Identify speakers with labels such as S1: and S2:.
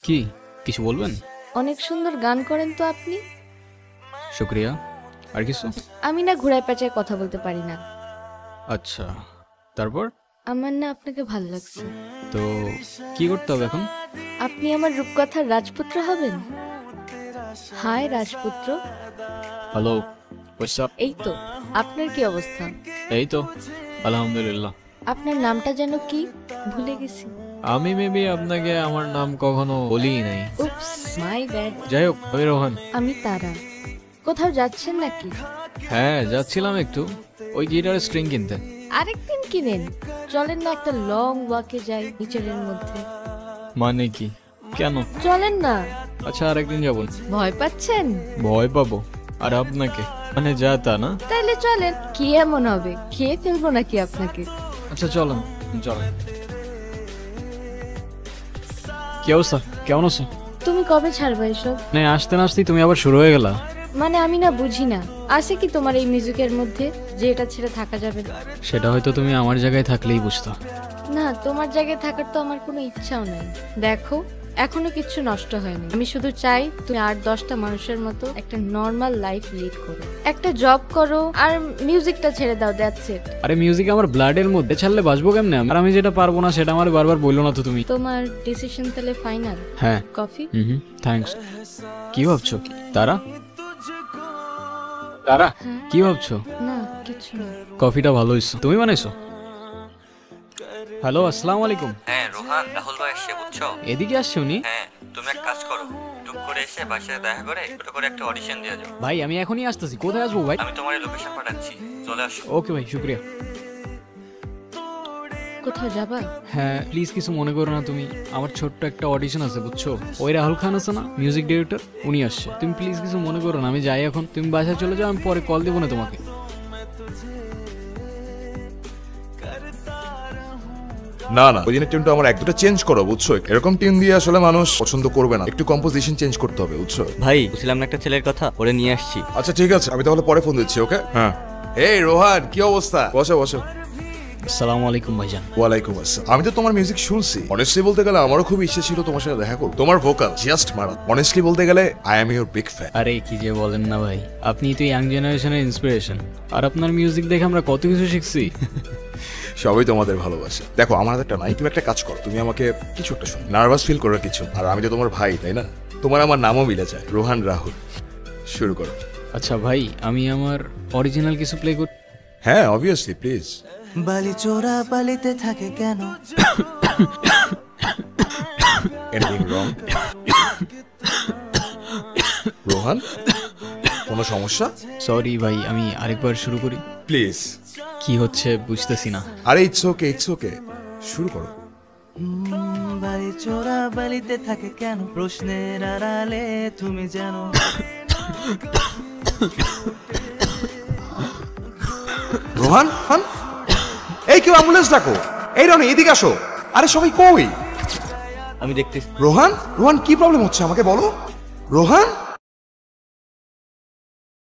S1: কি কিছু বলবেন?
S2: অনেক সুন্দর গান করেন তো আপনি।
S1: শুক্রিয়া। আর কিছু?
S2: আমি না ঘোড়ায় পেঁচায় কথা বলতে পারি না।
S1: আচ্ছা, তারপর?
S2: আমার না আপনাকে ভালো লাগছে।
S1: তো কি করতে হবে এখন?
S2: আপনি আমার রূপকথার রাজপুত্র হবেন। হাই রাজপুত্র।
S1: Hello, what's up?
S2: এই তো, আপনার কি অবস্থা?
S1: এই তো আলহামদুলিল্লাহ।
S2: আপনার নামটা যেন কি, ভুলে গেছি।
S1: আমি মেবি আপনাকে আমার নাম কখনো বলিই নাই।
S2: উপস, মাই ব্যাড।
S1: যাই হোক, আমি রোহান।
S2: আমি তারা। কোথাও যাচ্ছেন নাকি?
S1: হ্যাঁ, যাচ্ছিলাম একটু ওই গিটারের স্ট্রিং কিনতে।
S2: আরেকদিন কিনেন। চলেন না একটা লং ওয়াকে যাই নেচারের মধ্যে।
S1: মানে কি? কেন?
S2: চলেন না।
S1: আচ্ছা, আরেকদিন যাবো।
S2: ভয় পাচ্ছেন?
S1: ভয় পাবো? আর আপনাকে? মানে যা তা না?
S2: তাইলে চলেন। কি এমন হবে, খেয়ে ফেলবো নাকি আপনাকে?
S1: আচ্ছা চলেন চলেন। কি অবস্থা, কেমন আছো?
S2: তুমি কবে ছাড়বে এসব?
S1: আসতে না আসতেই তুমি আবার শুরু হয়ে গেলা।
S2: মানে আমি না বুঝি না, আছে কি তোমার এই মিউজিকের মধ্যে যে এটা ছেড়ে থাকা যাবে না?
S1: সেটা হয়তো তুমি আমার জায়গায় থাকলেই বুঝতো।
S2: না, তোমার জায়গায় থাকার তো আমার কোনো ইচ্ছাও নাই। দেখো, এখনো কিচ্ছু নষ্ট হয়নি। আমি শুধু চাই তুমি 8-10টা মানুষের মতো একটা নর্মাল লাইফ লিড করো, একটা জব করো আর মিউজিকটা ছেড়ে দাও। That's it.
S1: আরে মিউজিক আমার ব্লাডের মধ্যে, ছাড়লে বাঁচবো কেমনে? আর আমি যেটা পারবো না সেটা আমার বারবার বললো না তো তুমি।
S2: তোমার ডিসিশন তাহলে ফাইনাল?
S1: হ্যাঁ।
S2: কফি?
S1: থ্যাঙ্কস। কি ভাবছো? তারা তারা কি ভাবছো?
S2: না কিছু না।
S1: কফিটা ভালো হইছে, তুমি বানাইছো? হ্যালো, আসসালামু আলাইকুম।
S3: হ্যাঁ রোহান, রাহুল ভাই এসে বুঝছো?
S1: এদিকে আসছে উনি?
S3: হ্যাঁ, তুমি এক কাজ করো, টুক করে এসে বাসায় দেখা করে ছোট করে একটা অডিশন দিয়ে যাও।
S1: ভাই আমি এখনই আসতেছি। কোথায় আসবো ভাই?
S3: আমি তোমার লোকেশন পাঠাচ্ছি, চলে আসো।
S1: ওকে ভাই, শুক্রিয়া।
S2: কোথাও যাবা?
S1: হ্যাঁ প্লিজ, কিছু মনে করো না তুমি। আমার ছোট্ট একটা অডিশন আছে বুঝছো। ওই রাহুল খান আছে না, মিউজিক ডিরেক্টর, উনি আসছে। তুমি প্লিজ কিছু মনে করো না, আমি যাই এখন। তুমি বাসায় চলে যাও, আমি পরে কল দেবো না তোমাকে।
S4: না না, ওই দিনের টিউনটা আমার এক দুটো চেঞ্জ করো বুঝছো। এরকম টিউন দিয়ে আসলে মানুষ পছন্দ করবে না, একটু কম্পোজিশন চেঞ্জ করতে হবে বুঝছো।
S3: ভাই বুঝলাম না একটা ছেলের কথা, ওরে নিয়ে আসছি।
S4: আচ্ছা ঠিক আছে, আমি তাহলে পরে ফোন দিচ্ছি। ওকে। হ্যাঁ। এই রোহান, কি অবস্থা? বসো বসো।
S1: আসসালামু আলাইকুম ভাইজান।
S4: ওয়ালাইকুম আসসালাম। আমি তো তোমার মিউজিক শুনছি। অনেস্টলি বলতে গেলে আমারও খুব ইচ্ছে ছিল তোমার সাথে দেখা করতে। তোমার ভোকাল জাস্ট মারা। অনেস্টলি বলতে গেলে I am your big fan.
S1: আরে কি যে বলেন না ভাই, আপনি তো ইয়াং জেনারেশনের ইন্সপিরেশন। আর আপনার মিউজিক দেখে আমরা কত কিছু শিখছি।
S4: সবাই তোমাদের ভালোবাসে। দেখো আমার হাতে একটা নাই, তুমি একটা কাজ করো, তুমি আমাকে কিছু একটা শোনো। নার্ভাস ফিল করার কিছু। আর আমি তো তোমার ভাই, তাই না? তোমার আমার নামও মিলে যায়, রোহান রাহুল। শুরু করো।
S1: আচ্ছা ভাই, আমি আমার অরিজিনাল কিছু প্লে করি।
S4: হ্যাঁ অবভিয়াসলি, প্লিজ।
S5: বালি চোরা বালিতে থাকে কেন?
S4: Anything wrong? রোহান, কোনো সমস্যা?
S1: সরি ভাই, আমি আরেকবার শুরু করি
S4: প্লিজ।
S1: কি হচ্ছে বুঝতেছি না।
S4: আরে ইটস ওকে, ইটস ওকে, শুরু করো।
S5: বালি চোরা বালিতে থাকে কেন? প্রশ্নের আড়ালে তুমি জানো।
S4: রোহান হান, এই কেউ অ্যাম্বুলেন্স ডাকো। এই রনি এদিকে আসো। আরে সবাই কই?
S3: আমি দেখতেছি।
S4: রোহান, রোহান কি প্রবলেম হচ্ছে আমাকে বলো। রোহান।